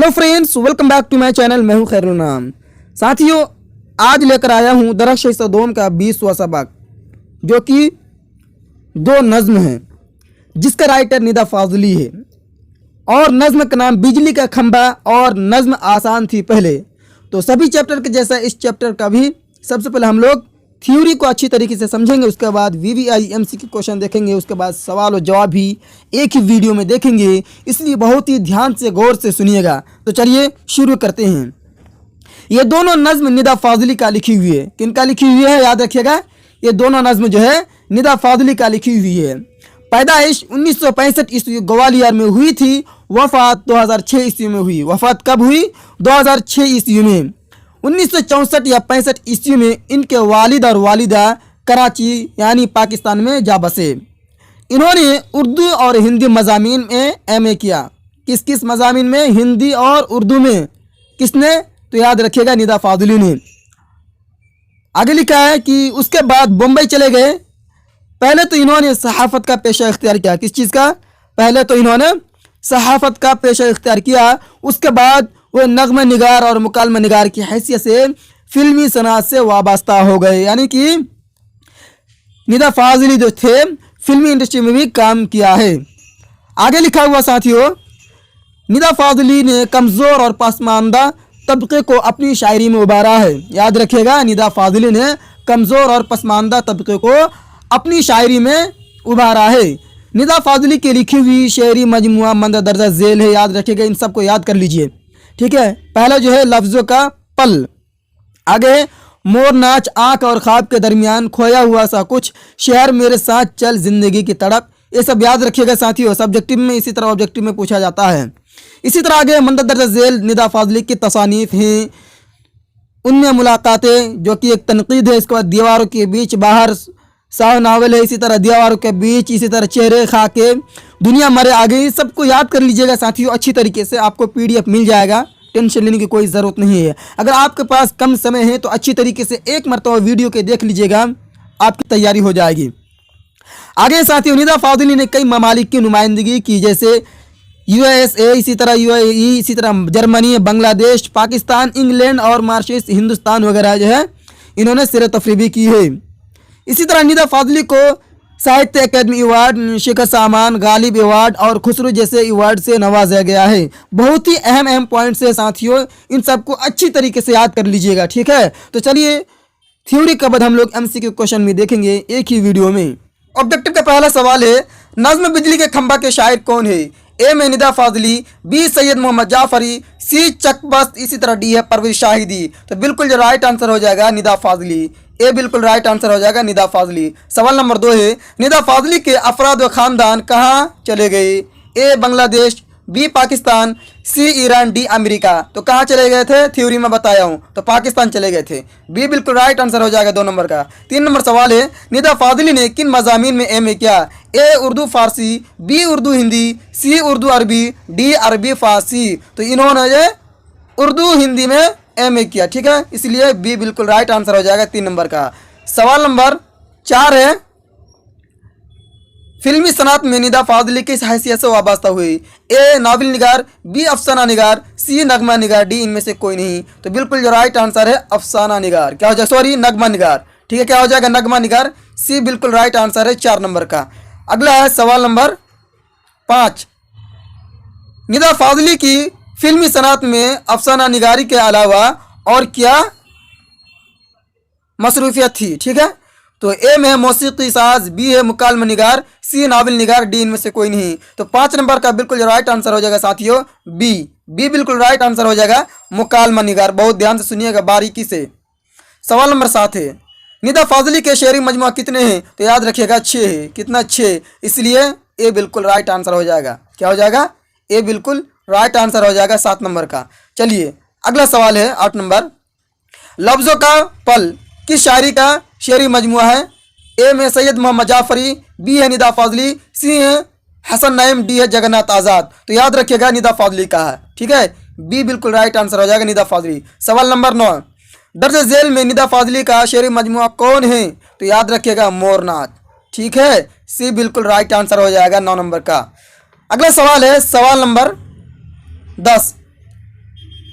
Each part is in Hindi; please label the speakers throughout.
Speaker 1: Hello friends, welcome back to my channel. मैं हूं खैरुल नाम। साथियों, आज लेकर आया हूं दरख्श सदोम का 20वां सबक, जो कि दो नज़्म है, जिसका राइटर निदा फाजली है। और नज़्म का नाम बिजली का खंभा और नज़्म आसान थी पहले। तो सभी चैप्टर के जैसा इस चैप्टर का भी सबसे पहले हम लोग थ्योरी को अच्छी तरीके से समझेंगे, उसके बाद VVI MCQ क्वेश्चन देखेंगे, उसके बाद सवाल और जवाब भी एक ही वीडियो में देखेंगे, इसलिए बहुत ही ध्यान से गौर से सुनिएगा। तो चलिए शुरू करते हैं। ये दोनों नज़्म निदा फाजली का लिखी हुई है। किनका लिखी हुई है, याद रखिएगा। ये दोनों नज़्म जो है निदा फाजली का लिखी हुई है। पैदाइश 1965 ईस्वी ग्वालियर में हुई थी, वफ़ात 2006 ईस्वी में हुई। वफ़ात कब हुई? 2006 ईस्वी में। 1964 या 65 ईस्वी में इनके वालिद और वालिदा कराची यानी पाकिस्तान में जा बसे। इन्होंने उर्दू और हिंदी मज़ामीन में MA किया। किस किस मज़ामीन में? हिंदी और उर्दू में। किसने? तो याद रखिएगा, निदा फाजली ने। आगे लिखा है कि उसके बाद बम्बई चले गए। पहले तो इन्होंने सहाफ़त का पेशा इख्तियार किया। किस चीज़ का? पहले तो इन्होंने सहाफ़त का पेशा इख्तियार किया। उसके बाद वो नग़्मा निगार और मुकालमा निगार की हैसियत से फ़िल्मी सनात से वाबस्ता हो गए। यानी कि निदा फाजली जो थे फिल्मी इंडस्ट्री में भी काम किया है। आगे लिखा हुआ साथियों, निदा फाजली ने कमज़ोर और पसमानदा तबके को अपनी शायरी में उभारा है। याद रखिएगा, निदा फाजली ने कमज़ोर और पसमानदा तबके को अपनी शायरी में उभारा है। निदा फाजली की लिखी हुई शेरी मजमुआ मंद दर्जा झेल है। याद रखिएगा, इन सबको याद कर लीजिए, ठीक है। पहला जो है लफ्ज़ों का पल, आगे मोर नाच आँख और ख्वाब के दरमियान खोया हुआ सा कुछ, शहर मेरे साथ चल जिंदगी की तड़प। ये सब याद रखिएगा साथियों, सब्जेक्टिव में इसी तरह ऑब्जेक्टिव में पूछा जाता है। इसी तरह आगे मंद दर्जा झेल निदा फाजली की तसानीफ हैं। उनमें मुलाकातें जो कि एक तनकीद है। इसके बाद दीवारों के बीच बाहर साह नावल है। इसी तरह दीवारों के बीच, इसी तरह चेहरे खाके, दुनिया मरे आगे। सबको याद कर लीजिएगा साथियों अच्छी तरीके से। आपको PDF मिल जाएगा, टेंशन लेने की कोई ज़रूरत नहीं है। अगर आपके पास कम समय है तो अच्छी तरीके से एक मरतबा वीडियो के देख लीजिएगा, आपकी तैयारी हो जाएगी। आगे साथियों, निदा फाजली ने कई ममालिक की नुमाइंदगी की, जैसे USA, इसी तरह UAE, इसी तरह जर्मनी, बांग्लादेश, पाकिस्तान, इंग्लैंड और मार्शेस, हिंदुस्तान वगैरह जो है इन्होंने सिर तफरी भी की है। इसी तरह निदा फाजली को साहित्य अकादमी अवार्ड, शिखर सामान, गालिब अवार्ड और खुसरो जैसे अवार्ड से नवाजा गया है। बहुत ही अहम पॉइंट्स है साथियों, इन सबको अच्छी तरीके से याद कर लीजिएगा, ठीक है। तो चलिए थ्योरी के बाद हम लोग MCQ क्वेश्चन भी देखेंगे एक ही वीडियो में। ऑब्जेक्टिव का पहला सवाल है, नज़्म बिजली के खंभा के शायर कौन है? A में निदा फाजली, B सैयद मोहम्मद जाफरी, C चकबस्त, इसी तरह D है परवेज शाहिदी। तो बिल्कुल जो राइट आंसर हो जाएगा निदा फाजली। ए बिल्कुल राइट आंसर हो जाएगा, निदा फाजली। सवाल नंबर 2 है, निदा फाजली के अफराद व ख़ानदान कहाँ चले गए? A Bangladesh, B Pakistan, C Iran, D America. तो कहाँ चले गए थे? थ्योरी में बताया हूँ, तो पाकिस्तान चले गए थे। B बिल्कुल राइट आंसर हो जाएगा 2 नंबर का। 3 नंबर सवाल है, निदा फाजली ने किन मज़ामीन में MA किया? A Urdu Farsi, B Urdu Hindi, C Urdu अरबी, D अरबी फ़ारसी। तो इन्होंने उर्दू हिंदी में MA किया, ठीक है, इसलिए B बिल्कुल राइट आंसर हो जाएगा 3 नंबर का। सवाल नंबर 4 है, फिल्मी सनात में निदा फाजली किस हैसियत से वाबस्ता हुई? A नावल निगार, B अफसाना निगार, C नगमा निगार, D इनमें से कोई नहीं। तो बिल्कुल जो राइट आंसर है अफसाना निगार, क्या हो जाएगा, सॉरी नगमा निगार, ठीक है, क्या हो जाएगा, नगमा निगार। C बिल्कुल राइट आंसर है 4 नंबर का। अगला है सवाल नंबर 5, निदा फाजली की फिल्मी सनात में अफसाना निगारी के अलावा और क्या मसरूफियत थी? ठीक है, तो A में है मौसीकी साज, B है मुकालमा निगार, C नावल निगार, D इनमें से कोई नहीं। तो 5 नंबर का बिल्कुल राइट आंसर हो जाएगा साथियों B बिल्कुल राइट आंसर हो जाएगा, मुकालमा निगार। बहुत ध्यान से सुनिएगा बारीकी से। सवाल नंबर 7 है, निदा फाजली के शेरी मजमुआ कितने हैं? तो याद रखिएगा 6 है। कितना? 6, इसलिए A बिल्कुल राइट आंसर हो जाएगा। क्या हो जाएगा? A बिल्कुल राइट आंसर हो जाएगा 7 नंबर का। चलिए अगला सवाल है 8 नंबर, लफ्ज़ों का पल किस शायरी का शेरी मजमुआ है? A में सैयद मोहम्मद जाफरी, B है निदा फाजली, C है हसन नईम, D है जगन्नाथ आज़ाद। तो याद रखिएगा निदा फाजली का है, ठीक है, B बिल्कुल राइट आंसर हो जाएगा, निदा फाजली। सवाल नंबर 9, दर्ज झेल में निदा फाजली का शेरी मजमुआ कौन है? तो याद रखिएगा मोरनाथ, ठीक है, C बिल्कुल राइट आंसर हो जाएगा 9 नंबर का। अगला सवाल है सवाल नंबर 10,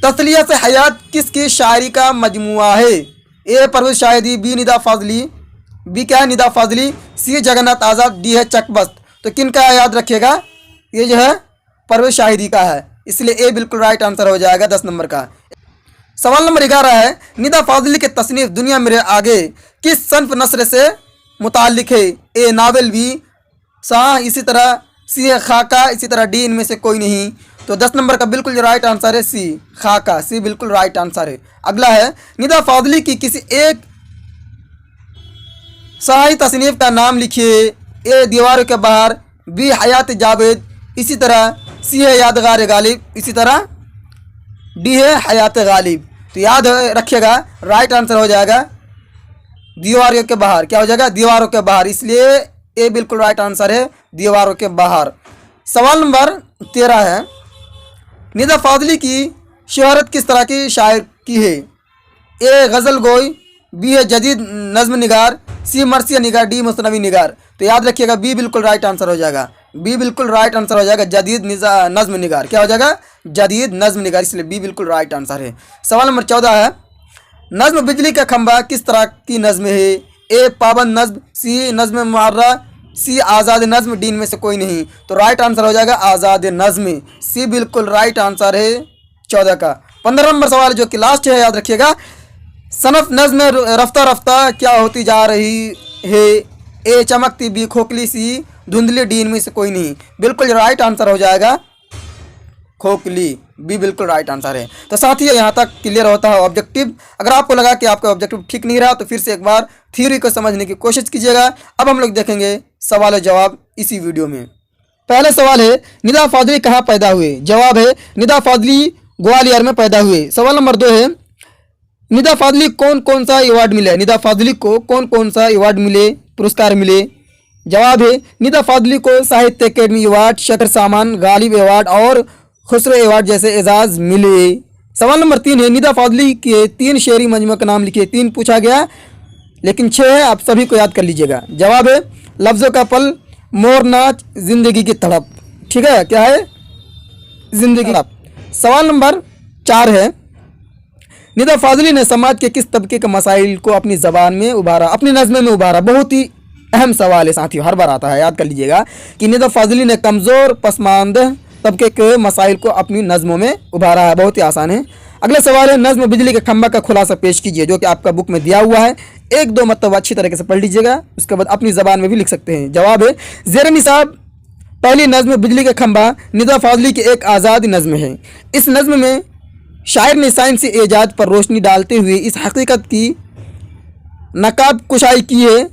Speaker 1: तस्लिया से हयात किसकी शायरी का मजमुआ है? ए परवेज शाहिदी, बी निदा फाजली, बी क्या है निदा फाजली, सी जगन्नाथ आज़ाद, डी है चकबस्त। तो किन का याद रखिएगा, ये जो है परवेज शाहिदी का है, इसलिए ए बिल्कुल राइट आंसर हो जाएगा 10 नंबर का। सवाल नंबर 11 है, निदा फाजली के तसनीफ दुनिया मेरे आगे किस सन्फ नस्र से मुताल्लिक है? ए नावल, बी शाह, इसी तरह सी है खाका, इसी तरह डी इनमें से कोई नहीं। तो 10 नंबर का बिल्कुल जो राइट आंसर है सी खाका, सी बिल्कुल राइट आंसर है। अगला है, निदा फाजली की किसी एक शाही तसनीफ का नाम लिखिए। ए दीवारों के बाहर, बी हयात जावेद, इसी तरह सी है यादगार गालिब, इसी तरह डी है हयात गालिब। तो याद रखिएगा राइट आंसर हो जाएगा दीवारों के बाहर। क्या हो जाएगा? दीवारों के बाहर, इसलिए ए बिल्कुल राइट आंसर है दीवारों के बाहर। सवाल नंबर 13 है, निदा फाजली की शोहरत किस तरह की शायर की है? ए गज़ल गोई, बी है जदीद नज़्म निगार, सी मरसिया निगार, डी मुस्तनवी निगार। तो याद रखिएगा बी बिल्कुल राइट आंसर हो जाएगा, बी बिल्कुल राइट आंसर हो जाएगा जदीद नज़्म निगार। क्या हो जाएगा? जदीद नज़्म निगार, इसलिए बी बिल्कुल राइट आंसर है। सवाल नंबर 14 है, नज़्म बिजली का खंभा किस तरह की नज़्म है? ए पाबंद नज़्म, सी नज़्म मुअर्रा, सी आज़ाद नज़्म, डी में से कोई नहीं। तो राइट आंसर हो जाएगा आज़ाद नज़्म, सी बिल्कुल राइट आंसर है 14 का। 15 नंबर सवाल जो कि लास्ट है, याद रखिएगा, सनफ नज़्म रफ्ता रफ्ता क्या होती जा रही है? ए चमकती, बी खोखली, सी धुंधली, डी में से कोई नहीं। बिल्कुल राइट आंसर हो जाएगा खोखली, बी बिल्कुल राइट आंसर है। तो साथियों यहाँ तक क्लियर होता है ऑब्जेक्टिव। अगर आपको लगा कि आपका ऑब्जेक्टिव ठीक नहीं रहा तो फिर से एक बार थ्योरी को समझने की कोशिश कीजिएगा। अब हम लोग देखेंगे सवाल और जवाब इसी वीडियो में। पहले सवाल है, निदा फाजली कहाँ पैदा हुए? जवाब है निदा फाजली ग्वालियर में पैदा हुए। सवाल नंबर 2 है, निदा फाजली कौन कौन सा अवार्ड मिले? निदा फाजली को कौन कौन सा अवार्ड मिले, पुरस्कार मिले? जवाब है निदा फाजली को साहित्य अकेडमी अवार्ड, शकर सामान, गालिब अवार्ड और खुसरो अवार्ड जैसे एजाज मिले। सवाल नंबर 3 है, निदा फाजली के 3 शेरी मजमू का नाम लिखिए। 3 पूछा गया लेकिन 6 है, आप सभी को याद कर लीजिएगा। जवाब है लफ्ज़ों का पल, मोर नाच, जिंदगी की तड़प। ठीक है, क्या है? जिंदगी तड़प। सवाल नंबर 4 है, निदा फाजली ने समाज के किस तबके के मसाइल को अपनी ज़बान में उभारा, अपनी नज़्म में उभारा? बहुत ही अहम सवाल है साथियों, हर बार आता है, याद कर लीजिएगा कि निदा फाजली ने कमज़ोर पसमानदा तबके के मसाइल को अपनी नज़मों में उभारा है। बहुत ही आसान है। अगला सवाल है, नज़्म बिजली के खंभा का खुलासा पेश कीजिए, जो कि आपका बुक में दिया हुआ है। 1-2 मतलब अच्छी तरीके से पढ़ लीजिएगा, उसके बाद अपनी ज़बान में भी लिख सकते हैं। जवाब है ज़ेर निसाब पहली नज़्म बिजली का खंभा निदा फाजली की एक आज़ाद नज़्म है। इस नज़्म में शायर ने साइंसी ईजाद पर रोशनी डालते हुए इस हकीकत की नकाब कुशाई की है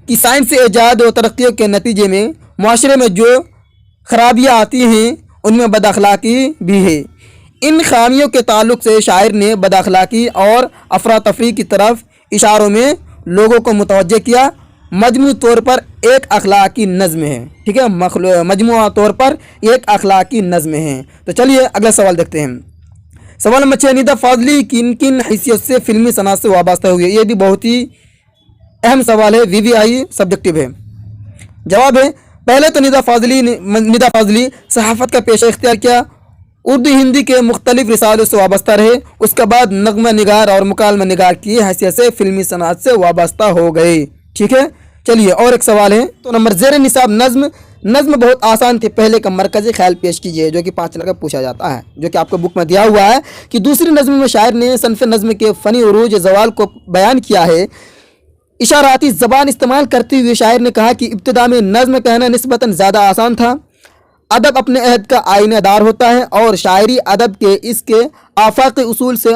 Speaker 1: कि साइंसी ईजाद और तरक्कियों के नतीजे में माशरे में जो खराबियाँ आती हैं उनमें बदअखलाकी भी है। इन खामियों के ताल्लुक से शायर ने बदअखलाकी और अफरा तफरी की तरफ इशारों में लोगों को मुतवज्जे किया। मजमू तौर पर एक अखलाकी नज़्म है। ठीक है, मजमूआ तौर पर एक अखलाकी नज़्म है। तो चलिए अगला सवाल देखते हैं। सवाल नंबर 6, निदा फाजली किन किन हैसियत से फिल्मी सनअत से वाबस्ता हुई? ये भी बहुत ही अहम सवाल है, VVI सब्जेक्टिव है। जवाब है पहले तो निदा फाजली सहाफ़त का पेशा इख्तियार किया, उर्दू हिंदी के मुख्तलिफ रिसालों से वाबस्ता रहे। उसके बाद नगमा निगार और मुकालमा निगार की हैसियत से फिल्मी सनअत से वाबस्ता हो गए। ठीक है, चलिए और एक सवाल है। तो नंबर ज़ेर निसाब नज़्म बहुत आसान थी, पहले का मरकज़ी ख्याल पेश कीजिए, जो कि 5 नंबर का पूछा जाता है, जो कि आपको बुक में दिया हुआ है कि दूसरी नज़्म में शायर ने सनफ़ नज़्म के फ़नी उरूज ज़वाल को बयान किया है। इशाराती ज़बान इस्तेमाल करते हुए शायर ने कहा कि इब्तिदा में नज़्म कहना निस्बतन ज़्यादा आसान था। अदब अपने अहद का आईनादार होता है और शायरी अदब के इसके आफाक़ी उसूल से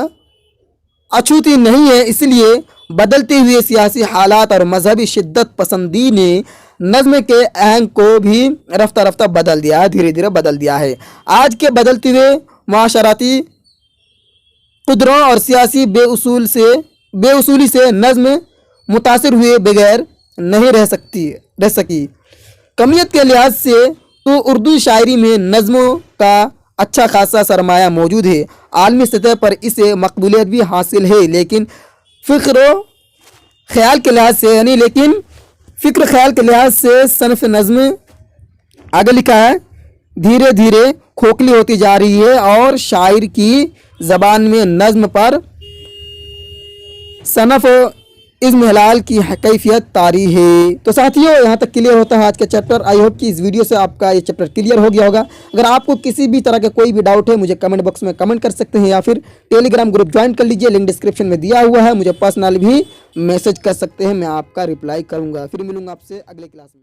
Speaker 1: अछूती नहीं है, इसलिए बदलते हुए सियासी हालात और मजहबी शिद्दत पसंदी ने नज़्म के आहंग को भी रफ्ता रफ्ता बदल दिया है, धीरे धीरे बदल दिया है। आज के बदलते हुए माशराती कुदरों और सियासी बेउसूली से नज़्म मुतासिर हुए बगैर नहीं रह सकी। कमियत के लिहाज से तो उर्दू शायरी में नज़्मों का अच्छा खासा सरमाया मौजूद है। आलमी सतह पर इसे मकबूलियत भी हासिल है, लेकिन फ़िक्र ख्याल के लिहाज से सनफ़ नज़्म आगे लिखा है धीरे धीरे खोखली होती जा रही है और शायर की ज़बान में नज़्म पर सनफ़ इज़्म हिलाल की कैफियत तारी है। तो साथियों यहाँ तक क्लियर होता है आज का चैप्टर। आई होप कि इस वीडियो से आपका ये चैप्टर क्लियर हो गया होगा। अगर आपको किसी भी तरह का कोई भी डाउट है मुझे कमेंट बॉक्स में कमेंट कर सकते हैं, या फिर टेलीग्राम ग्रुप ज्वाइन कर लीजिए, लिंक डिस्क्रिप्शन में दिया हुआ है। मुझे पर्सनल भी मैसेज कर सकते हैं, मैं आपका रिप्लाई करूँगा। फिर मिलूँगा आपसे अगले क्लास में।